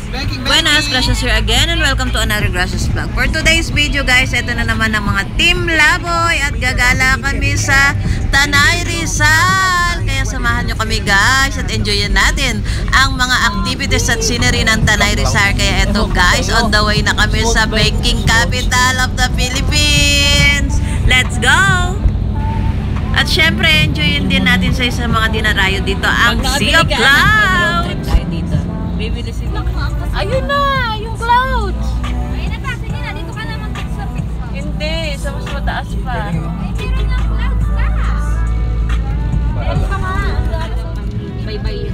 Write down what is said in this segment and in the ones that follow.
Buenas, Gracias here again and welcome to another Gracias vlog. For today's video guys, ito na naman ang mga Team Laboy at gagala kami sa Tanay Rizal. Kaya samahan nyo kami guys at enjoyin natin ang mga activities at scenery ng Tanay Rizal. Kaya ito guys, on the way na kami sa banking capital of the Philippines. Let's go! At syempre, enjoyin din natin sa isang mga dinarayo dito ang Sea of Clouds. Bibili sila. Ayun na, yung clouds. Ayun na pa, sige na, dito ka na mag-picture. Hindi, sa mas mataas pa. Eh, meron ng clouds ka. Meron ka nga. Bye-bye.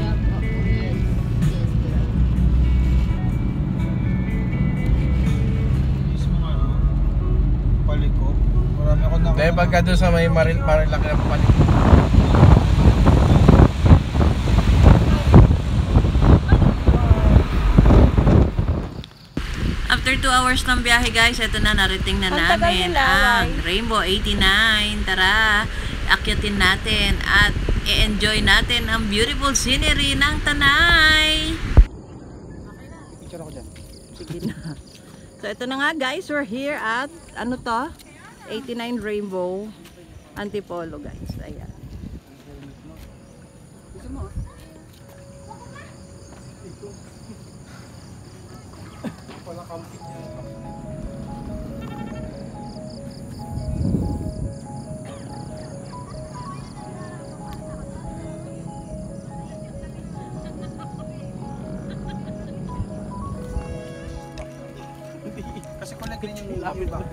Paliko. Marami ako na. Dahil pagka doon sa may marilaki na paliko. After 2 hours ng biyahe guys, ito na, narating na namin ang Rainbow 89. Tara, akyatin natin at i-enjoy natin ang beautiful scenery ng Tanay. Picture ako dyan. Sige na. So ito na nga guys, we're here at ano to? 89 Rainbow Antipolo guys. Ayan. Wala camping niya. Kasi kung ganyan yung lapit ba?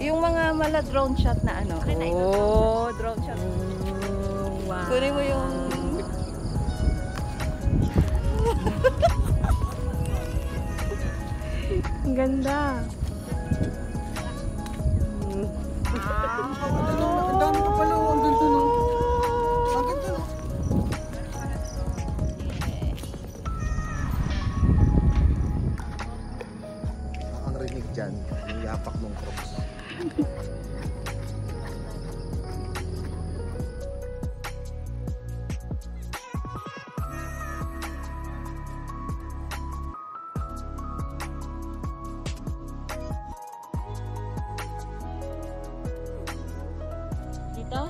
Yung mga mala drone shot na ano. Oh, drone shot. Wow. Kunin mo yung ang ganda. Ang dami pa pala. Ang ganda no. Ang ganda no. Ang rinig dyan, yung yapak ng crocs. dito.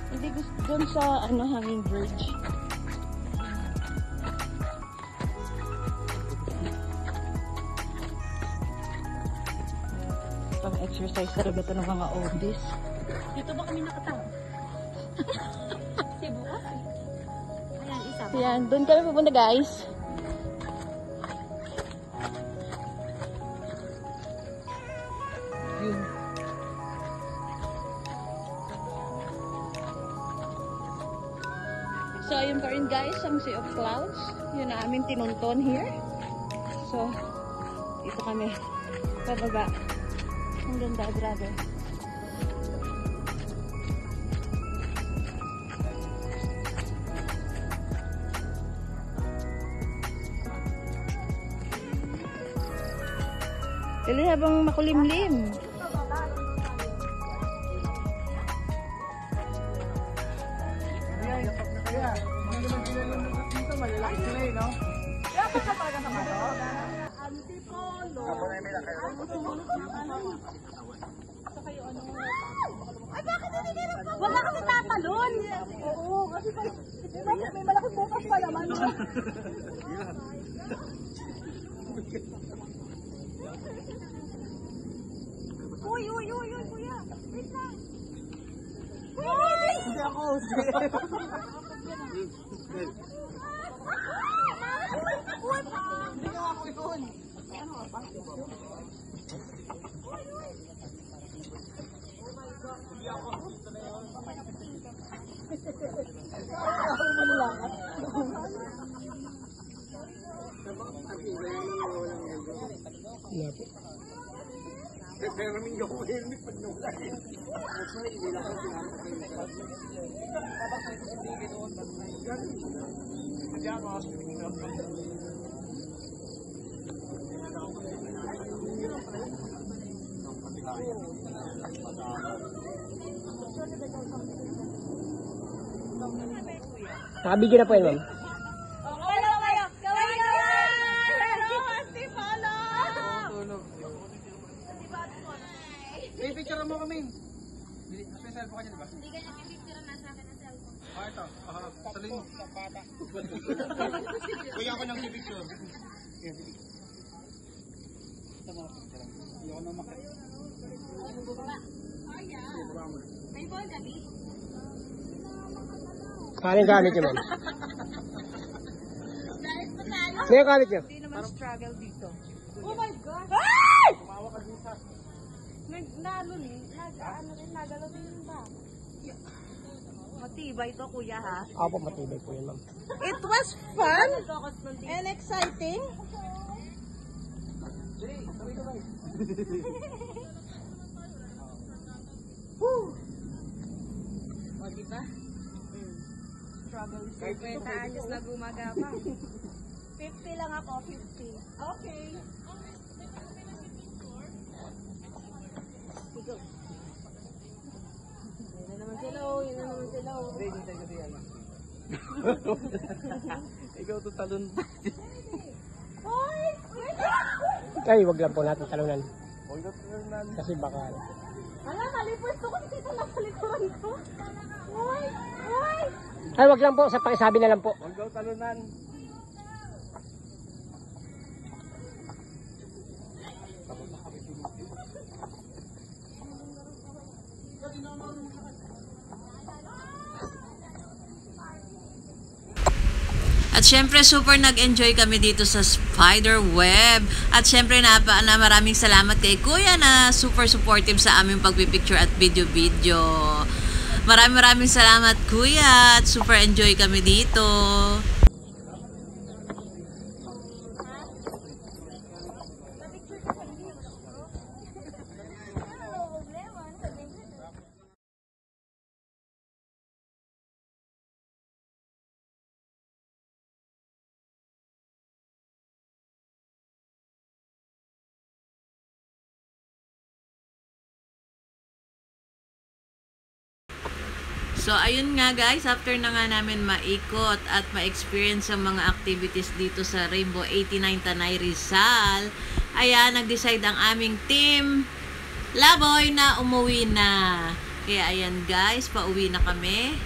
Hindi gusto doon sa ano hanging bridge. Pang-exercise talaga ito ng mga oldies. Dito ba kami nakatawa? Cebu kasi. Ayan, isa ba? Yan, doon kami pupunta guys. Yun. So, ayun pa rin guys, ang Sea of Clouds. Yun na aming tinunton here. So, dito kami pababa. Ang ganda, grabe. Dali habang makulimlim. Ay, bakit hindi nila? Wala kami tatalon. Oo, kasi may malaking bukas pa naman. Uy, kuya. Wait lang. Uy! Hindi ako. Hindi ako yun. Pero namin yung helmet pag nawala. Actually, hindi lang ako pinapakita. Nakabigyan na po yan, ma'am. May picture mo kami. May cellphone ka dyan, di ba? Hindi ganyan pipicture na sa akin ng cellphone. Ito. Tuloy mo. Kuya ako ng picture. Ito mga picture. Hindi ako naman makaya. May ball gabi? Kaling gamit niyo, ma'am. Dahil patalo. Sino yung gamit niyo? Hindi naman struggle dito. Oh my God! Ay! Tumawa ka din sa... Nagalo din yung ba? Matibay to, kuya, ha? Ako po, matibay po yan, ma'am. It was fun and exciting. O, diba? Struggle is over. Ayos na gumagapang. 50 lang ako, 50. Okay. Sige. Yun na naman sila, yun na naman sila. Ikaw to talon. Ay, wag lang po natin talunan. Huwag na talunan. Kasi baka... Wala, malipwesto ko dito lang sa likuran ko. Uy! Uy! Ay, wag lang po. Sa pakisabi na lang po. Huwag daw talunan. At syempre super nag-enjoy kami dito sa spider web. At syempre na maraming salamat kay Kuya na super supportive sa aming pagpipicture at video-video. Maraming salamat Kuya at super enjoy kami dito. So, ayun nga guys, after na nga namin maikot at ma-experience ang mga activities dito sa Rainbow 89 Tanay Rizal, ayan, nag-decide ang aming team Laboy na umuwi na. Kaya ayan guys, pauwi na kami.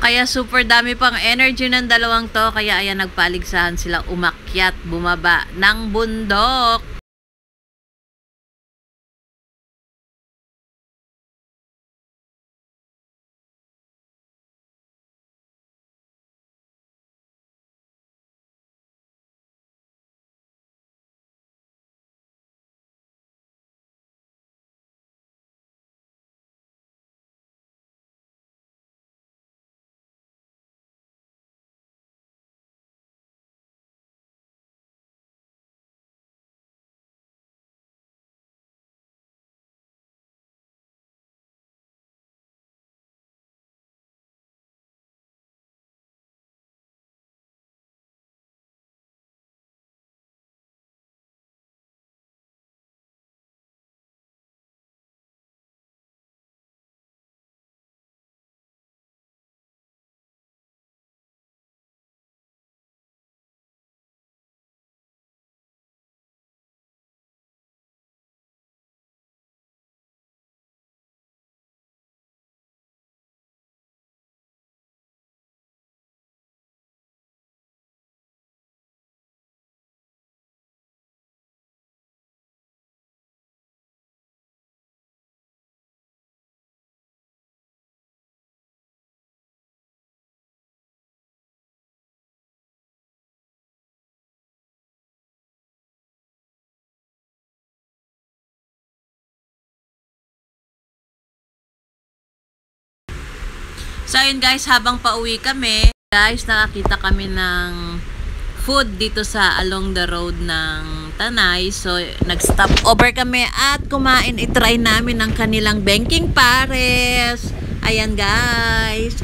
Kaya super dami pang energy ng dalawang to. Kaya ayan, nagpaligsahan sila umakyat, bumaba ng bundok. So ayun guys, habang pauwi kami, guys, nakakita kami ng food dito sa along the road ng Tanay. So, nag-stop over kami at kumain. I-try namin ang kanilang Benking Pares. Ayan guys.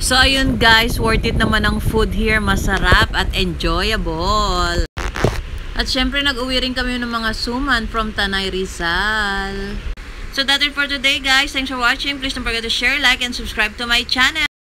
So, ayun guys, worth it naman ang food here. Masarap at enjoyable. At syempre, nag-uwi rin kami ng mga suman from Tanay Rizal. So, that's it for today guys. Thanks for watching. Please don't forget to share, like, and subscribe to my channel.